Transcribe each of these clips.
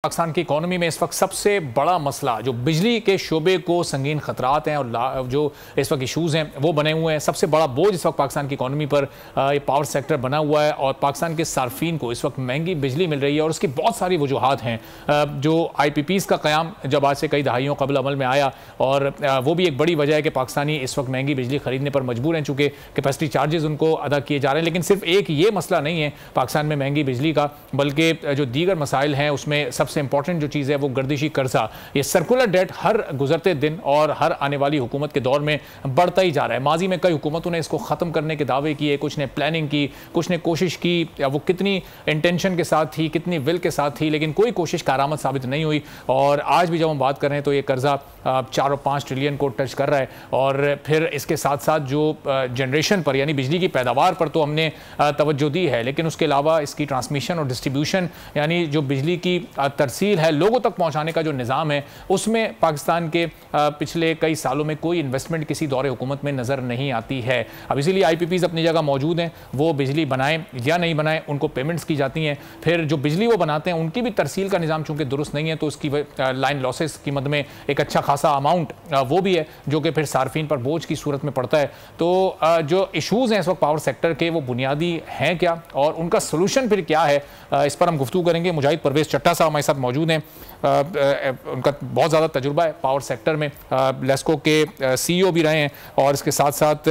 पाकिस्तान की इकोनॉमी में इस वक्त सबसे बड़ा मसला जो बिजली के शोबे को संगीन खतरात हैं और जो इस वक्त इशूज़ हैं वो बने हुए हैं। सबसे बड़ा बोझ इस वक्त पाकिस्तान की इकोनॉमी पर ये पावर सेक्टर बना हुआ है और पाकिस्तान के सार्फिन को इस वक्त महंगी बिजली मिल रही है और उसकी बहुत सारी वजूहात हैं। जो IPPs का क़याम जब आज से कई दहाइयों कबल अमल में आया और वो भी एक बड़ी वजह है कि पाकिस्तानी इस वक्त महंगी बिजली खरीदने पर मजबूर हैं, चूँकि कैपेसिटी चार्जेस उनको अदा किए जा रहे हैं। लेकिन सिर्फ एक ये मसला नहीं है पाकिस्तान में महंगी बिजली का, बल्कि जो दीगर मसाइल हैं उसमें सबसे इंपॉर्टेंट जो चीज़ है वो गर्दिशी कर्जा, ये सर्कुलर डेट हर गुजरते दिन और हर आने वाली हुकूमत के दौर में बढ़ता ही जा रहा है। माजी में कई हुकूमतों ने इसको ख़त्म करने के दावे किए, कुछ ने प्लानिंग की, कुछ ने कोशिश की, या वो कितनी इंटेंशन के साथ थी, कितनी विल के साथ थी, लेकिन कोई कोशिश कारआमद साबित नहीं हुई। और आज भी जब हम बात कर रहे हैं तो ये कर्जा 4 और 5 ट्रिलियन को टच कर रहा है। और फिर इसके साथ साथ जो जनरेशन पर यानी बिजली की पैदावार पर तो हमने तवज्जो दी है, लेकिन उसके अलावा इसकी ट्रांसमिशन और डिस्ट्रीब्यूशन यानी जो बिजली की तरसील है, लोगों तक पहुंचाने का जो निज़ाम है, उसमें पाकिस्तान के पिछले कई सालों में कोई इन्वेस्टमेंट किसी दौरे हुकूमत में नज़र नहीं आती है। अब इसीलिए IPPs अपनी जगह मौजूद हैं, वो बिजली बनाएं या नहीं बनाएं उनको पेमेंट्स की जाती हैं। फिर जो बिजली वो बनाते हैं उनकी भी तरसील का निज़ाम चूँकि दुरुस्त नहीं है, तो उसकी लाइन लॉसेस की मद में एक अच्छा खासा अमाउंट वो भी है जो कि फिर सार्फिन पर बोझ की सूरत में पड़ता है। तो जो इशूज़ हैं इस वक्त पावर सेक्टर के वो बुनियादी हैं क्या और उनका सोल्यूशन फिर क्या है, इस पर हम गुफ्तगू करेंगे। मुजाहिद परवेज़ चट्टा साहब हमारे साथ मौजूद हैं। उनका बहुत ज़्यादा तजुर्बा है पावर सेक्टर में, लेस्को के CEO भी रहे हैं और इसके साथ साथ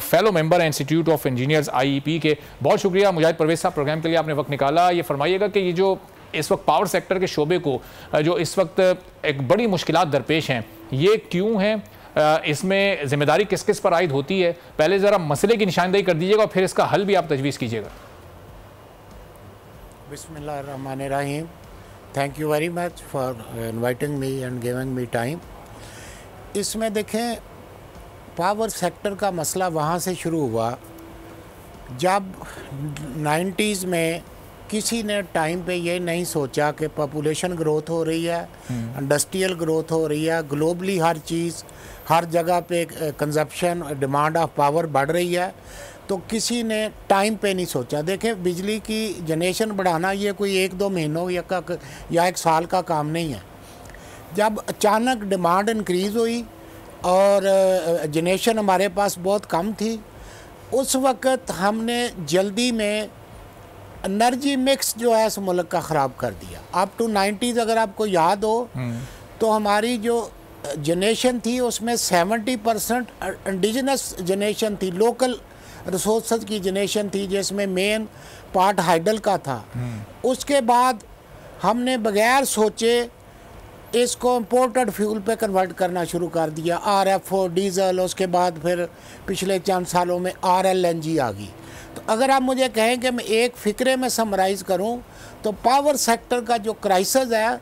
फेलो मेंबर हैं इंस्टीट्यूट ऑफ इंजीनियर्स IEP के। बहुत शुक्रिया मुजाहिद परवेज़ साहब, प्रोग्राम के लिए आपने वक्त निकाला। ये फरमाइएगा कि ये जो इस वक्त पावर सेक्टर के शोबे को जो इस वक्त एक बड़ी मुश्किलात दरपेश हैं, ये क्यों हैं, इसमें जिम्मेदारी किस किस पर आयद होती है? पहले ज़रा मसले की निशानदेही कर दीजिएगा और फिर इसका हल भी आप तजवीज़ कीजिएगा। बिस्मिल्लाहिर्रहमानिर्रहीम। Thank you very much for inviting me and giving me time. इसमें देखें, पावर सेक्टर का मसला वहाँ से शुरू हुआ जब 90s में किसी ने टाइम पे ये नहीं सोचा कि पॉपुलेशन ग्रोथ हो रही है, इंडस्ट्रियल ग्रोथ हो रही है, ग्लोबली हर चीज़ हर जगह पे कंजप्शन डिमांड ऑफ पावर बढ़ रही है, तो किसी ने टाइम पे नहीं सोचा। देखें, बिजली की जनरेशन बढ़ाना ये कोई 1-2 महीनों या 1 साल का काम नहीं है। जब अचानक डिमांड इंक्रीज़ हुई और जनरेशन हमारे पास बहुत कम थी, उस वक़्त हमने जल्दी में एनर्जी मिक्स जो है इस मुल्क का ख़राब कर दिया। अप टू 90s अगर आपको याद हो तो हमारी जो जनरेशन थी उसमें 70% इंडिजिनस जनरेशन थी, लोकल रिसोर्स की जनरेशन थी, जिसमें मेन पार्ट हाइडल का था। उसके बाद हमने बगैर सोचे इसको इम्पोर्टेड फ्यूल पे कन्वर्ट करना शुरू कर दिया, RFO डीज़ल। उसके बाद फिर पिछले चंद सालों में RLNG आ गई। तो अगर आप मुझे कहें कि मैं एक फ़िक्रे में समराइज़ करूं तो पावर सेक्टर का जो क्राइसिस है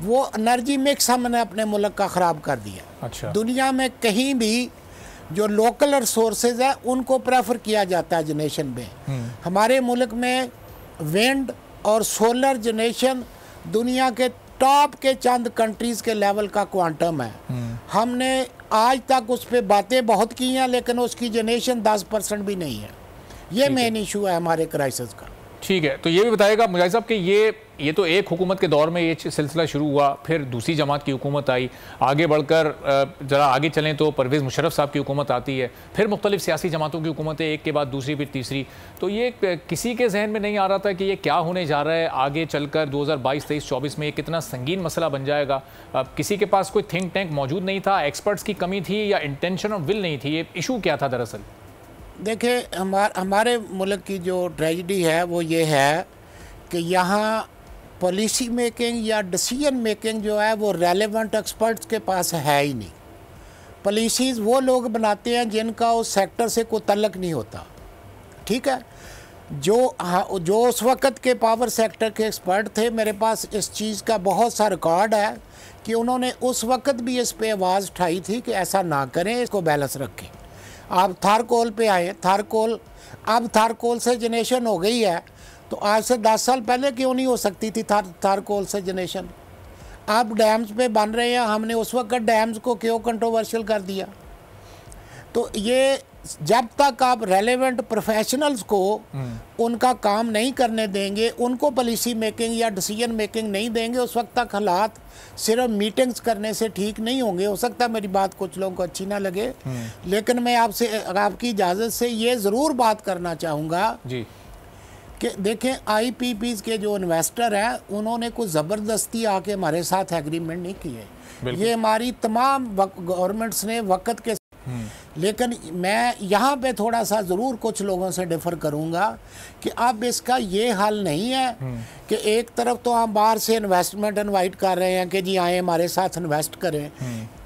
वो एनर्जी मिक्स हमने अपने मुल्क का ख़राब कर दिया। अच्छा। दुनिया में कहीं भी जो लोकल रिसोर्सेज है उनको प्रेफर किया जाता है जनरेशन में। हमारे मुल्क में विंड और सोलर जनरेशन दुनिया के टॉप के चंद कंट्रीज़ के लेवल का क्वांटम है। हमने आज तक उस पर बातें बहुत की हैं, लेकिन उसकी जनरेशन 10% भी नहीं है। ये मेन इशू है हमारे क्राइसिस का। ठीक है, तो ये भी बताएगा मुजाहिद साहब कि ये तो एक हुकूमत के दौर में ये सिलसिला शुरू हुआ, फिर दूसरी जमात की हुकूमत आई, आगे बढ़कर ज़रा आगे चलें तो परवेज़ मुशर्रफ साहब की हुकूमत आती है, फिर मुख्तलिफ सियासी जमातों की हुकूमतें एक के बाद दूसरी फिर तीसरी। तो ये किसी के जहन में नहीं आ रहा था कि ये क्या होने जा रहा है आगे चलकर 2022, 23, 24 में ये कितना संगीन मसला बन जाएगा। किसी के पास कोई थिंक टैंक मौजूद नहीं था, एक्सपर्ट्स की कमी थी या इंटेंशन और विल नहीं थी? ये इशू क्या था दरअसल? देखिए, हमारे मुल्क की जो ट्रेजिडी है वो ये है कि यहाँ पॉलिसी मेकिंग या डिसीजन मेकिंग जो है वो रेलेवेंट एक्सपर्ट्स के पास है ही नहीं। पॉलिसीज़ वो लोग बनाते हैं जिनका उस सेक्टर से कोई तल्लक नहीं होता। ठीक है, जो उस वक़्त के पावर सेक्टर के एक्सपर्ट थे, मेरे पास इस चीज़ का बहुत सा रिकॉर्ड है कि उन्होंने उस वक़्त भी इस पे आवाज़ उठाई थी कि ऐसा ना करें, इसको बैलेंस रखें। आप थारकोल पे आए, अब थारकोल से जनरेशन हो गई है, तो आज से 10 साल पहले क्यों नहीं हो सकती थी थारकोल से जनरेशन? अब डैम्स पे बन रहे हैं, हमने उस वक्त डैम्स को क्यों कंट्रोवर्शियल कर दिया? तो ये जब तक आप रेलेवेंट प्रोफेशनल्स को उनका काम नहीं करने देंगे, उनको पॉलिसी मेकिंग या डिसीजन मेकिंग नहीं देंगे, उस वक्त तक हालात सिर्फ मीटिंग्स करने से ठीक नहीं होंगे। हो सकता है मेरी बात कुछ लोगों को अच्छी ना लगे, लेकिन मैं आपसे, आपकी इजाज़त से ये ज़रूर बात करना चाहूँगा जी कि देखें, IPPs के जो इन्वेस्टर हैं उन्होंने कोई ज़बरदस्ती आके हमारे साथ एग्रीमेंट नहीं किए। ये हमारी तमाम गवर्नमेंट्स ने वक्त के, लेकिन मैं यहाँ पे थोड़ा सा ज़रूर कुछ लोगों से डिफ़र करूँगा कि अब इसका ये हल नहीं है कि एक तरफ तो हम बाहर से इन्वेस्टमेंट इनवाइट कर रहे हैं कि जी आए हमारे साथ इन्वेस्ट करें,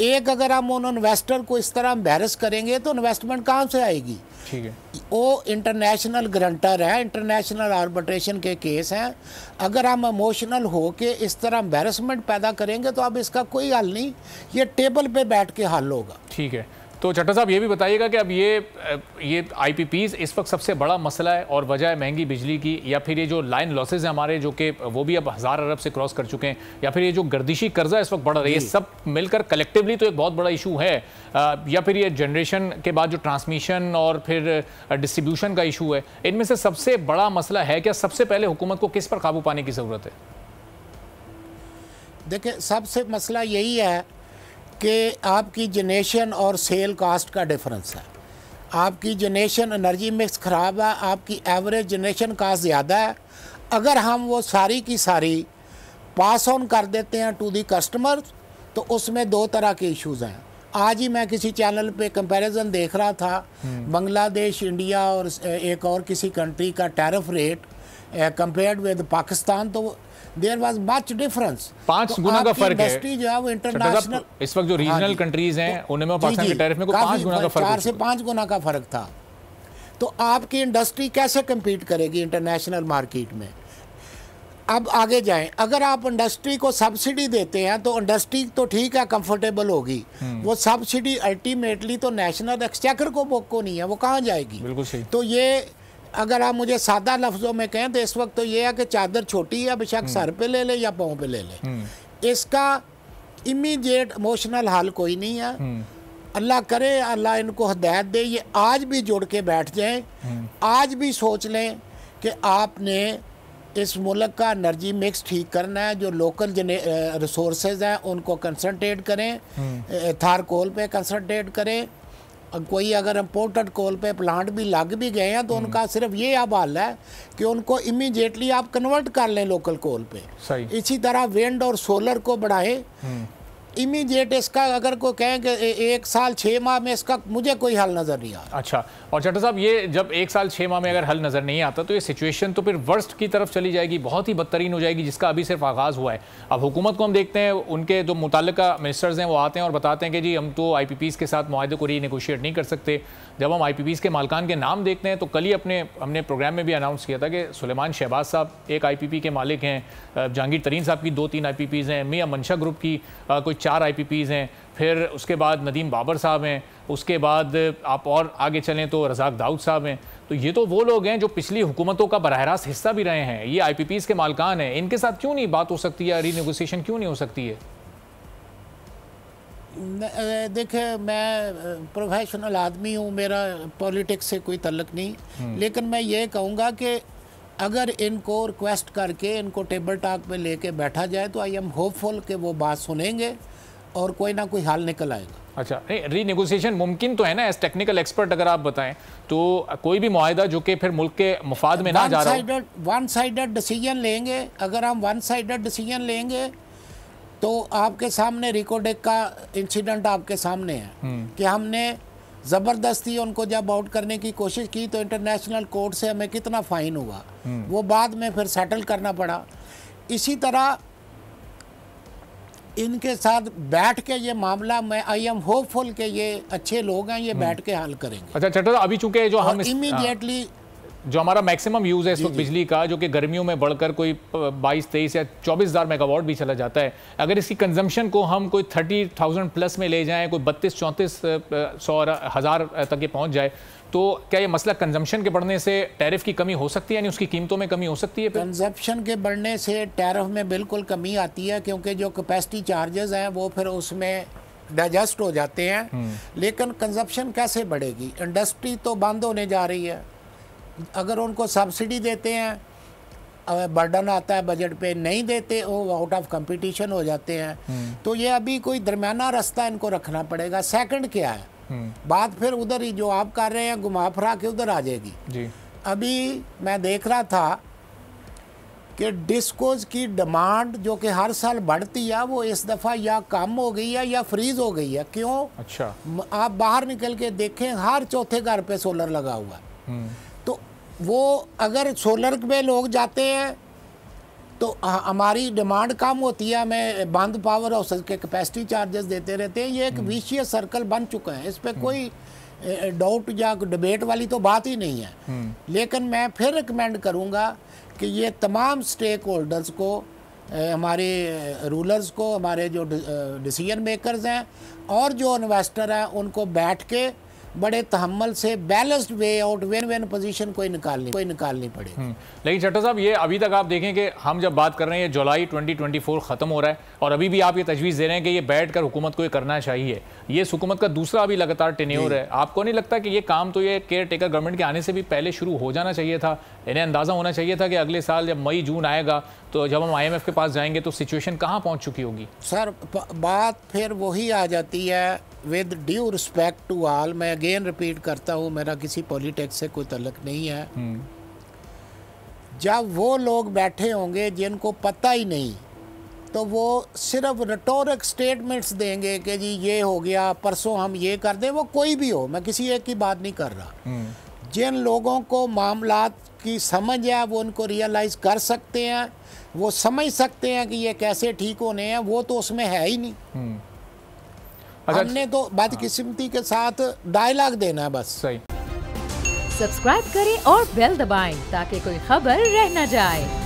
एक अगर हम उन इन्वेस्टर को इस तरह एम्बैरस करेंगे तो इन्वेस्टमेंट कहाँ से आएगी। ठीक है, वो इंटरनेशनल ग्रंटर है, इंटरनेशनल आर्बिट्रेशन के केस हैं। अगर हम इमोशनल हो के इस तरह एम्बैरसमेंट पैदा करेंगे तो अब इसका कोई हल नहीं, ये टेबल पे बैठ के हल होगा। ठीक है, तो चट्टा साहब ये भी बताइएगा कि अब ये IPPs इस वक्त सबसे बड़ा मसला है और वजह है महंगी बिजली की, या फिर ये जो लाइन लॉसेज हैं हमारे जो कि वो भी अब 1000 अरब से क्रॉस कर चुके हैं, या फिर ये जो गर्दिशी कर्जा इस वक्त बढ़ रही है, सब मिलकर कलेक्टिवली तो एक बहुत बड़ा इशू है, या फिर ये जनरेशन के बाद जो ट्रांसमिशन और फिर डिस्ट्रीब्यूशन का इशू है, इनमें से सबसे बड़ा मसला है क्या? सबसे पहले हुकूमत को किस पर काबू पाने की ज़रूरत है? देखिए, सबसे मसला यही है कि आपकी जनरेशन और सेल कास्ट का डिफरेंस है। आपकी जनरेशन एनर्जी मिक्स ख़राब है, आपकी एवरेज जनरेशन कास्ट ज़्यादा है। अगर हम वो सारी की सारी पास ऑन कर देते हैं टू दी कस्टमर तो उसमें दो तरह के इश्यूज़ हैं। आज ही मैं किसी चैनल पे कंपैरिजन देख रहा था, बांग्लादेश, इंडिया और एक और किसी कंट्री का tariff rate compared with Pakistan, तो देयर वाज मच डिफरेंस, 5 गुना का फर्क है। जो है वो इंटरनेशनल, इस वक्त जो रीजनल कंट्रीज हैं उनमें पाकिस्तान के टैरिफ में को 5 गुना का फर्क, 4 से 5 गुना का फर्क था। तो आपकी इंडस्ट्री कैसे compete करेगी इंटरनेशनल मार्केट में? अब आगे जाएं, अगर आप इंडस्ट्री को सब्सिडी देते हैं तो इंडस्ट्री तो ठीक है, कंफर्टेबल होगी, वो सब्सिडी अल्टीमेटली तो नेशनल एक्सचेकर को नहीं है, वो कहाँ जाएगी? बिल्कुल सही। तो ये अगर आप मुझे सादा लफ्ज़ों में कहें तो इस वक्त तो ये है कि चादर छोटी है, बेशक सर पे ले ले या पाँव पे ले ले, इसका इमीडिएट इमोशनल हल कोई नहीं है। अल्लाह करे, अल्लाह इनको हिदायत दे, ये आज भी जुड़ के बैठ जाएं, आज भी सोच लें कि आपने इस मुल्क का एनर्जी मिक्स ठीक करना है। जो लोकल रिसोर्सेज हैं उनको कंसंट्रेट करें, थार कोल पे कंसंट्रेट करें। कोई अगर इम्पोर्टेड कोल पे प्लांट भी लग भी गए हैं तो उनका सिर्फ ये अब हाल है कि उनको इमीडिएटली आप कन्वर्ट कर लें लोकल कोल पे। सही। इसी तरह विंड और सोलर को बढ़ाएं इमीडिएट। इसका अगर कोई कहें कि 1 साल 6 माह में इसका मुझे कोई हल नज़र नहीं आता। अच्छा, और चट्टा साहब ये जब 1 साल 6 माह में अगर हल नज़र नहीं आता तो ये सिचुएशन तो फिर वर्स्ट की तरफ चली जाएगी, बहुत ही बदतरीन हो जाएगी, जिसका अभी सिर्फ आगाज़ हुआ है। अब हुकूमत को हम देखते हैं, उनके जो मुताल्लिका मिनिस्टर्स हैं वो आते हैं और बताते हैं कि जी हम तो IPPs के साथ मुआहदे को रीनेगोशिएट नहीं कर सकते। जब हम IPPs के मालिकान के नाम देखते हैं तो कल ही हमने प्रोग्राम में भी अनाउंस किया था कि सुलेमान शहबाज साहब एक IPP के मालिक हैं, जहांगीर तरीन साहब की 2-3 IPPs हैं, मियां मंशा ग्रुप की कोई 4 IPPs हैं, फिर उसके बाद नदीम बाबर साहब हैं, उसके बाद आप और आगे चलें तो रज़ाक दाऊद साहब हैं। तो ये तो वो लोग हैं जो पिछली हुकूमतों का बराह रास्त हिस्सा भी रहे हैं, ये IPPs के मालिकान हैं। इनके साथ क्यों नहीं बात हो सकती है, रीनेगोशिएशन क्यों नहीं हो सकती है? देखिए, मैं प्रोफेशनल आदमी हूँ, मेरा पॉलिटिक्स से कोई तल्लक नहीं, लेकिन मैं ये कहूँगा कि अगर इनको रिक्वेस्ट करके इनको टेबल टॉक पे लेके बैठा जाए तो आई एम होपफुल कि वो बात सुनेंगे और कोई ना कोई हल निकल आएगा। अच्छा, रीनेगोशिएशन मुमकिन तो है ना? एज टेक्निकल एक्सपर्ट अगर आप बताएं तो कोई भी मुआहिदा जो कि फिर मुल्क के मफाद में ना जा रहा हो, वन साइडेड डिसीजन लेंगे। अगर हम वन साइडेड डिसीजन लेंगे तो आपके सामने रिकोडेक का इंसिडेंट आपके सामने है कि हमने ज़बरदस्ती उनको जब आउट करने की कोशिश की तो इंटरनेशनल कोर्ट से हमें कितना फ़ाइन हुआ, वो बाद में फिर सेटल करना पड़ा। इसी तरह इनके साथ बैठ के ये मामला, मैं आई एम होपफुल कि ये अच्छे लोग हैं, ये बैठ के हल करेंगे। अच्छा चट्टा, अभी चूंकि जो हम इमीडिएटली जो हमारा मैक्सिमम यूज़ है इस वक्त बिजली का, जो कि गर्मियों में बढ़कर कोई 22-23 या 24,000 मेगावाट भी चला जाता है, अगर इसकी कंजम्पशन को हम कोई 30,000 प्लस में ले जाएं, कोई 32-34,000 तक ये पहुंच जाए, तो क्या ये मसला कंजम्पशन के बढ़ने से टैरिफ की कमी हो सकती है, यानी उसकी कीमतों में कमी हो सकती है? कंजम्पशन के बढ़ने से टैरिफ में बिल्कुल कमी आती है, क्योंकि जो कैपेसिटी चार्जेस हैं वो फिर उसमें डाइजेस्ट हो जाते हैं, लेकिन कंजप्शन कैसे बढ़ेगी? इंडस्ट्री तो बंद होने जा रही है। अगर उनको सब्सिडी देते हैं, बर्डन आता है बजट पे, नहीं देते वो आउट ऑफ कंपटीशन हो जाते हैं। तो ये अभी कोई दरमियाना रास्ता इनको रखना पड़ेगा। सेकंड क्या है, बात फिर उधर ही जो आप कर रहे हैं घुमा फिरा के उधर आ जाएगी जी। अभी मैं देख रहा था कि डिस्कोज की डिमांड जो कि हर साल बढ़ती है, वो इस दफ़ा या कम हो गई है या फ्रीज हो गई है। क्यों? अच्छा, आप बाहर निकल के देखें, हर चौथे घर पे सोलर लगा हुआ है। तो वो अगर सोलर पे लोग जाते हैं तो हमारी डिमांड कम होती है, हमें बंद पावर हाउस के कैपेसिटी चार्जेस देते रहते हैं। ये एक विशियस सर्कल बन चुका है, इस पर कोई डाउट या डिबेट वाली तो बात ही नहीं है। लेकिन मैं फिर रिकमेंड करूँगा कि ये तमाम स्टेक होल्डर्स को, हमारे रूलर्स को, हमारे जो डिसीजन मेकर्स हैं और जो इन्वेस्टर हैं, उनको बैठ के बड़े तहम्मुल से balanced way out win win position कोई निकालनी पड़ेगी। लेकिन चट्टा साहब, ये अभी तक आप देखें कि हम जब बात कर रहे हैं, जुलाई 2024 ख़त्म हो रहा है और अभी भी आप ये तजवीज़ दे रहे हैं कि ये बैठ कर हुकूमत को ये करना चाहिए। ये हुकूमत का दूसरा अभी लगातार टेन्योर है। आपको नहीं लगता कि ये काम तो ये केयर टेकर गवर्नमेंट के आने से भी पहले शुरू हो जाना चाहिए था? इन्हें अंदाज़ा होना चाहिए था कि अगले साल जब मई जून आएगा तो जब हम IMF के पास जाएंगे तो सिचुएशन कहाँ पहुँच चुकी होगी? सर, बात फिर वही आ जाती है, with due respect to all, मैं अगेन रिपीट करता हूँ, मेरा किसी पॉलिटिक्स से कोई तल्लुक नहीं है। जब वो लोग बैठे होंगे जिनको पता ही नहीं, तो वो सिर्फ रिटोरिक स्टेटमेंट्स देंगे कि जी ये हो गया, परसों हम ये कर दें। वो कोई भी हो, मैं किसी एक की बात नहीं कर रहा। जिन लोगों को मामलात की समझ है, वो उनको रियलाइज़ कर सकते हैं, वो समझ सकते हैं कि ये कैसे ठीक होने हैं, वो तो उसमें है ही नहीं। हमने तो बदकिस्मती के साथ डायलॉग देना है बस। सही। सब्सक्राइब करें और बेल दबाएं ताकि कोई खबर रह न जाए।